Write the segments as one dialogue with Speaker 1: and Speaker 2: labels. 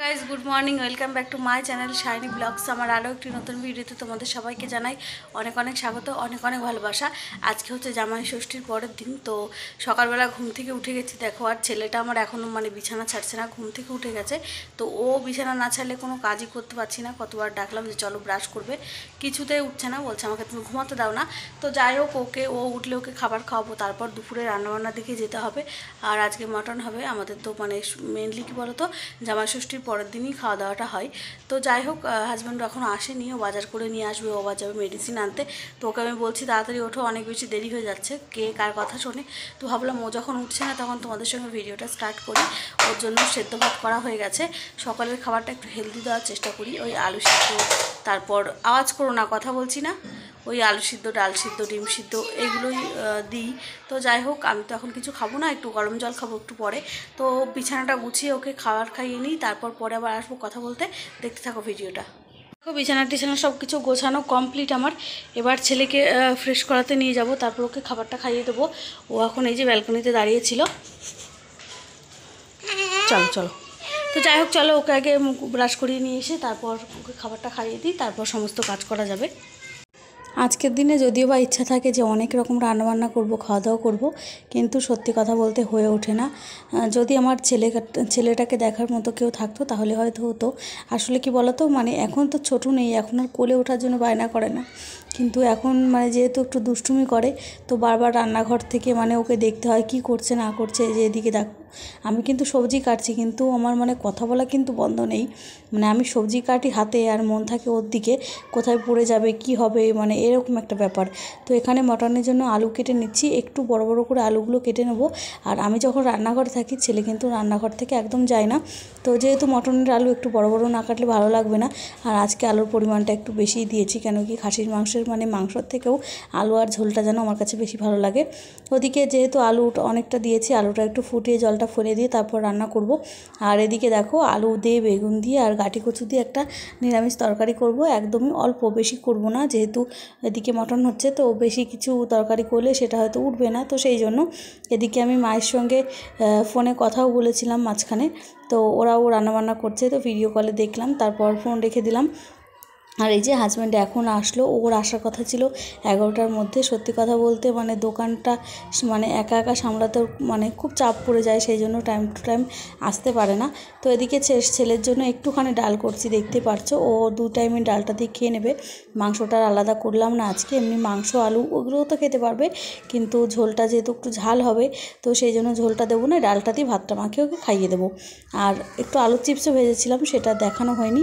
Speaker 1: Guys good morning, welcome back to my channel shiny blogs. আমার আরও একটি নতুন ভিডিওতে তোমাদের সবাইকে জানাই অনেক অনেক স্বাগত, অনেক অনেক ভালোবাসা। আজকে হচ্ছে জামাই ষষ্ঠীর পরের দিন। তো সকালবেলা ঘুম থেকে উঠে গেছি দেখো, আর ছেলেটা আমার এখনও বিছানা ছাড়ছে না, ঘুম থেকে উঠে গেছে। তো ও বিছানা না ছাড়লে কোনো কাজই করতে পারছি না। কতবার ডাকলাম যে চলো ব্রাশ করবে, কিছুতেই উঠছে না, বলছে আমাকে তুমি ঘুমাতে দাও না। তো যাই হোক, ও উঠলে ওকে খাবার খাওয়াবো, তারপর দুপুরে রান্নাবান্নার দিকে যেতে হবে। আর আজকে মটন হবে আমাদের। তো মেনলি কী বলো তো, জামাই ষষ্ঠীর পরের দিনই খাওয়া দাওয়াটা হয়। তো যাই হোক, হাজব্যান্ড এখন আসেনি, ও বাজার করে নিয়ে আসবে, ও আবার যাবে মেডিসিন আনতে। তো ওকে আমি বলছি তাড়াতাড়ি ওঠো, অনেক বেশি দেরি হয়ে যাচ্ছে, কে কার কথা শোনে। তো ভাবলাম ও যখন উঠছে না তখন তোমাদের সঙ্গে ভিডিওটা স্টার্ট করি। ওর জন্য সেদ্ধ ভাত করা হয়ে গেছে। সকালের খাবারটা একটু হেলদি দেওয়ার চেষ্টা করি, ওই আলু সিদ্ধ, তারপর আওয়াজ করো না, কথা বলছি না, ওই আলু সিদ্ধ, ডাল সিদ্ধ, ডিম সিদ্ধ এগুলোই দিই। তো যাই হোক, আমি তো এখন কিছু খাবো না, একটু গরম জল খাবো একটু পরে। তো বিছানাটা গুছিয়ে ওকে খাবার খাইয়ে নিই, তারপর পরে আবার আসবো কথা বলতে। দেখতে থাকো ভিডিওটা। দেখো, বিছানা টিছানা সব কিছু গোছানো কমপ্লিট আমার। এবার ছেলেকে ফ্রেশ করাতে নিয়ে যাব, তারপর ওকে খাবারটা খাইয়ে দেবো। ও এখন এই যে ব্যালকনিতে দাঁড়িয়েছিল। চলো চলো। তো যাই হোক, চলো ওকে আগে মুখ ব্রাশ করিয়ে নিয়ে এসে তারপর ওকে খাবারটা খাইয়ে দিই, তারপর সমস্ত কাজ করা যাবে। আজকের দিনে যদিও বা ইচ্ছা থাকে যে অনেক রকম রান্নাবান্না করব, খাওয়া দাওয়া করব, কিন্তু সত্যি কথা বলতে হয়ে ওঠে না। যদি আমার ছেলেটাকে দেখার মতো কেউ থাকতো তাহলে হয়তো হতো। আসলে কি বলতো, এখন তো ছোটো নেই, এখন আর কোলে ওঠার জন্য বায়না করে না, কিন্তু এখন যেহেতু একটু দুষ্টুমি করে, তো বারবার রান্নাঘর থেকে ওকে দেখতে হয় কি করছে না করছে। যে এদিকে দেখো, আমি কিন্তু সবজি কাটছি, কিন্তু আমার কথা বলা কিন্তু বন্ধ নেই। আমি সবজি কাটি হাতে, আর মন থাকে ওর দিকে, কোথায় পড়ে যাবে কি হবে, এরকম একটা ব্যাপার। তো এখানে মটনের জন্য আলু কেটে নিচ্ছি, একটু বড় বড় করে আলুগুলো কেটে নেব। আর আমি যখন রান্নাঘরে থাকি, ছেলে কিন্তু রান্নাঘর থেকে একদম যায় না। তো যেহেতু মটনের আলু একটু বড় বড় না কাটলে ভালো লাগবে না। আর আজকে আলুর পরিমাণটা একটু বেশিই দিয়েছি, কেন কি খাসির মাংসের মাংসর থেকেও আলু আর ঝোলটা যেন আমার কাছে বেশি ভালো লাগে। ওদিকে যেহেতু আলু অনেকটা দিয়েছি, আলুটা একটু ফুটিয়ে জলটা ফেলে দিয়ে তারপর রান্না করব। আর এদিকে দেখো, আলু দিয়ে বেগুন দিয়ে আর গাঁটি কচু দিয়ে একটা নিরামিষ তরকারি করব, একদমই অল্প, বেশি করব না, যেহেতু এদিকে মটন হচ্ছে। তো বেশি কিছু তরকারি করলে সেটা হয়তো উঠবে না, তো সেই জন্য এদিকে আমি মায়ের সঙ্গে ফোনে কথাও বলেছিলাম মাঝখানে। তো ওরাও রান্নাবান্না করছে, তো ভিডিও কলে দেখলাম, তারপর ফোন রেখে দিলাম। আর এই যে হাজব্যান্ড এখন আসলো, ওর আসার কথা ছিল 11টার মধ্যে। সত্যি কথা বলতে দোকানটা একা একা সামলাতে খুব চাপ পড়ে যায়, সেই জন্য টাইম টু টাইম আসতে পারে না। তো এদিকে ছেলের জন্য একটুখানি ডাল করছি, দেখতে পারছো, ও 2 টাইমে ডালটা দিয়ে খেয়ে নেবে। মাংসটা আলাদা করলাম না আজকে, এমনি মাংস আলু ওগুলোও তো খেতে পারবে, কিন্তু ঝোলটা যেহেতু একটু ঝাল হবে, তো সেই জন্য ঝোলটা দেবো না, ডালটা দিয়ে ভাতটা মাখিয়ে ওকে খাইয়ে দেবো। আর একটু আলুর চিপসও ভেজেছিলাম, সেটা দেখানো হয়নি।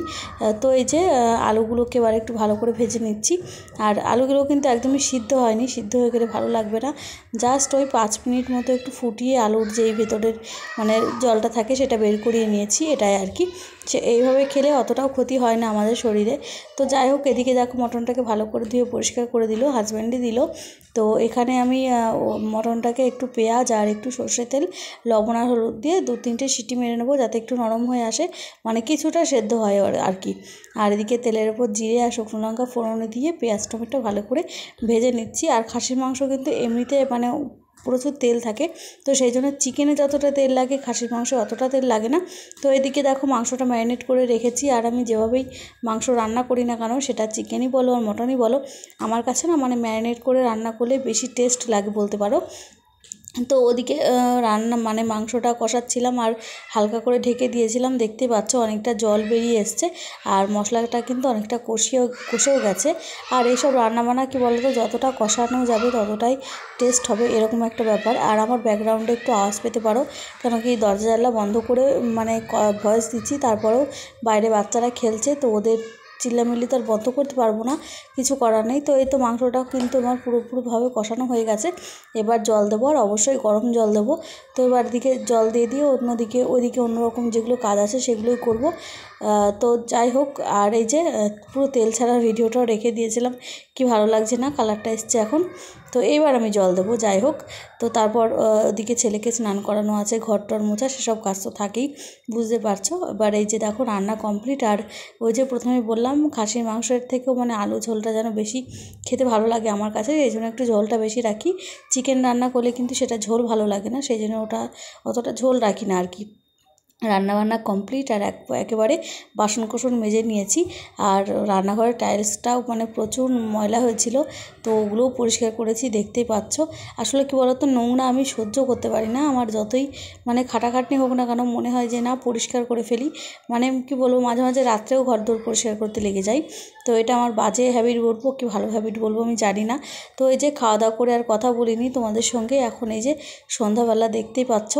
Speaker 1: তো এই যে আলুগুলোকে এবার একটু ভালো করে ভেজে নিচ্ছি। আর আলুগুলো কিন্তু একদমই সিদ্ধ হয়নি, সিদ্ধ হয়ে গেলে ভালো লাগবে না। জাস্ট ওই 5 মিনিট মতো একটু ফুটিয়ে আলুর যেই ভেতরের জলটা থাকে সেটা বের করিয়ে নিয়েছি, এটাই আর কি। এইভাবে খেলে অতটাও ক্ষতি হয় না আমাদের শরীরে। তো যাই হোক, এদিকে দেখো মটনটাকে ভালো করে ধুয়ে পরিষ্কার করে দিল, হাজব্যান্ডই দিল। তো এখানে আমি মটনটাকে একটু পেঁয়াজ আর একটু সর্ষে তেল, লবণ আর হলুদ দিয়ে 2-3টে সিটি মেরে নেবো, যাতে একটু নরম হয়ে আসে, কিছুটা সেদ্ধ হয় আর কি। আর এদিকে তেলের ওপর জিরে আর শুকনো লঙ্কা ফোড়নে দিয়ে পেঁয়াজ টমেটো ভালো করে ভেজে নিচ্ছি। আর খাসির মাংস কিন্তু এমনিতে প্রচুর তেল থাকে, তো সেই জন্য চিকেনে যতটা তেল লাগে খাসির মাংসে অতটা তেল লাগে না। তো এদিকে দেখো, মাংসটা ম্যারিনেট করে রেখেছি। আর আমি যেভাবেই মাংস রান্না করি না কেন, সেটা চিকেনই বলো আর মটনই বলো, আমার কাছে না ম্যারিনেট করে রান্না করলে বেশি টেস্ট লাগে বলতে পারো। তো ওদিকে রান্না মাংসটা কষাচ্ছিলাম আর হালকা করে ঢেকে দিয়েছিলাম, দেখতে পাচ্ছ অনেকটা জল বেরিয়ে এসছে, আর মশলাটা কিন্তু অনেকটা কষেও গেছে। আর এইসব রান্নাবান্না কি বলো তো, যতটা কষানো যাবে ততটাই টেস্ট হবে, এরকম একটা ব্যাপার। আর আমার ব্যাকগ্রাউন্ডে একটু আওয়াজ পেতে পারো, কেন কি দরজা জানলা বন্ধ করে ভয়েস দিচ্ছি, তারপরেও বাইরে বাচ্চারা খেলছে, তো ওদের চিল্লামিল্লি তো আর বন্ধ করতে পারবো না, কিছু করার নেই। তো এই তো মাংসটাও কিন্তু আমার পুরোপুরিভাবে কষানো হয়ে গেছে। এবার জল দেবো, আর অবশ্যই গরম জল দেবো। তো এবার দিকে জল দিয়ে ওইদিকে অন্যরকম যেগুলো কাজ আছে সেগুলোই করব। তো যাই হোক, আর এই যে পুরো তেল ছাড়া ভিডিওটাও রেখে দিয়েছিলাম, কি ভালো লাগছে না কালারটা এসছে এখন। তো এইবার আমি জল দেবো। যাই হোক, তো তারপর ওদিকে ছেলেকে স্নান করানো আছে, ঘর টর মোছা, সেসব কাজ তো থাকেই, বুঝতে পারছো। এবার এই যে দেখো রান্না কমপ্লিট। আর ওই যে প্রথমে বললাম, খাসির মাংসের থেকেও আলু ঝোলটা যেন বেশি খেতে ভালো লাগে আমার কাছে, এই জন্য একটু ঝোলটা বেশি রাখি। চিকেন রান্না করলে কিন্তু সেটা ঝোল ভালো লাগে না, সেই জন্য ওটা অতটা ঝোল রাখি না আর কি। রান্নাবান্না কমপ্লিট আর একেবারে বাসনকোসন মেজে নিয়েছি। আর রান্নাঘরের টাইলসটাও মানে প্রচুর ময়লা হয়েছিল, তো ওগুলোও পরিষ্কার করেছি, দেখতেই পাচ্ছ। আসলে কী বলতো, নোংরা আমি সহ্য করতে পারি না। আমার যতই মানে খাটাখাটনি হোক না কেন, মনে হয় যে না পরিষ্কার করে ফেলি। মানে কি বলবো, মাঝে মাঝে রাত্রেও ঘরদোর পরিষ্কার করতে লেগে যাই। তো এটা আমার বাজে হ্যাবিট বলবো কি ভালো হ্যাবিট বলবো আমি জানি না। তো এই যে খাওয়া দাওয়া করে আর কথা বলিনি তোমাদের সঙ্গে। এখন এই যে সন্ধ্যাবেলা দেখতেই পাচ্ছ,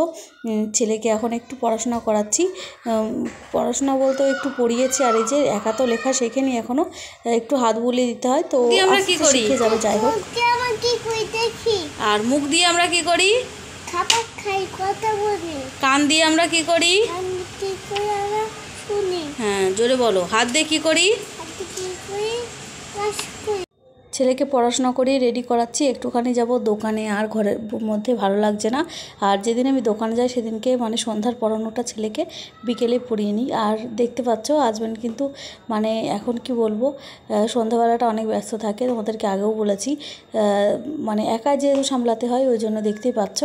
Speaker 1: ছেলেকে এখন একটু পড়াশোনা করাচ্ছি। পড়াশোনা বলতে একটু পড়িয়েছি, আর এই যে একা তো লেখা শেখেনি এখনও, একটু হাত বুলিয়ে দিতে হয়, তো আমরা কি করি শিখে যাবে। যাই হোক, আর মুখ দিয়ে আমরা কি করি,
Speaker 2: খাবার খাই, কথা বলি।
Speaker 1: কান দিয়ে আমরা কি করি,
Speaker 2: আমি কি করে আমরা শুনি।
Speaker 1: হ্যাঁ জোরে বলো। হাত দিয়ে কি করি,
Speaker 2: আমি কি করে কাজ করি।
Speaker 1: ছেলেকে পড়াশোনা করিয়ে রেডি করাচ্ছি। একটুখানি যাব দোকানে, আর ঘরের মধ্যে ভালো লাগছে না। আর যেদিন আমি দোকানে যাই সেদিনকে মানে সন্ধ্যার পড়ানোটা ছেলেকে বিকেলে পড়িয়ে নিই। আর দেখতে পাচ্ছ হাজব্যান্ড কিন্তু মানে এখন কি বলবো, সন্ধ্যাবেলাটা অনেক ব্যস্ত থাকে, তোমাদেরকে আগেও বলেছি। মানে একা যেহেতু সামলাতে হয়, ওই জন্য দেখতেই পাচ্ছ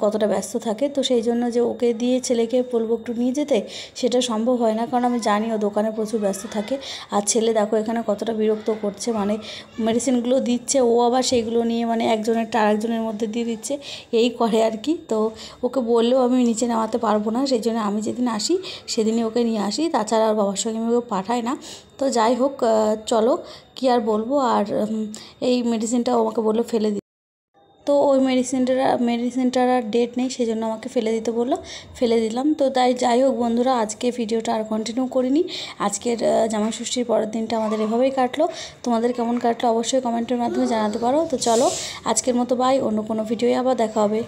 Speaker 1: কতটা ব্যস্ত থাকে। তো সেই জন্য যে ওকে দিয়ে ছেলেকে বলবো একটু নিয়ে যেতে, সেটা সম্ভব হয় না, কারণ আমি জানি ও দোকানে প্রচুর ব্যস্ত থাকে। আর ছেলে দেখো এখানে কতটা বিরক্ত করছে, মানে মেডিসিনগুলো দিচ্ছে, ও আবার সেইগুলো নিয়ে মানে একজনেরটা আরেকজনের মধ্যে দিয়ে দিচ্ছে, এই করে আর কি। তো ওকে বললেও আমি নিচে নামাতে পারবো না, সেই জন্য আমি যেদিন আসি সেদিনই ওকে নিয়ে আসি, তাছাড়া আর বাবার সঙ্গে আমি ওকে পাঠাই না। তো যাই হোক, চলো কী আর বলবো। আর এই মেডিসিনটাও আমাকে বললো ফেলে দিই, তো ওই মেডিসিনটার আর ডেট নেই, সেই জন্য আমাকে ফেলে দিতে বললো, ফেলে দিলাম। তো তাই যাই হোক বন্ধুরা, আজকে ভিডিওটা আর কন্টিনিউ করিনি। আজকের জামাই ষষ্ঠীর পরের দিনটা আমাদের এভাবেই কাটলো। তোমাদের কেমন কাটলো অবশ্যই কমেন্টের মাধ্যমে জানাতে পারো। তো চলো আজকের মতো বাই, অন্য কোনো ভিডিওয়ে আবার দেখা হবে।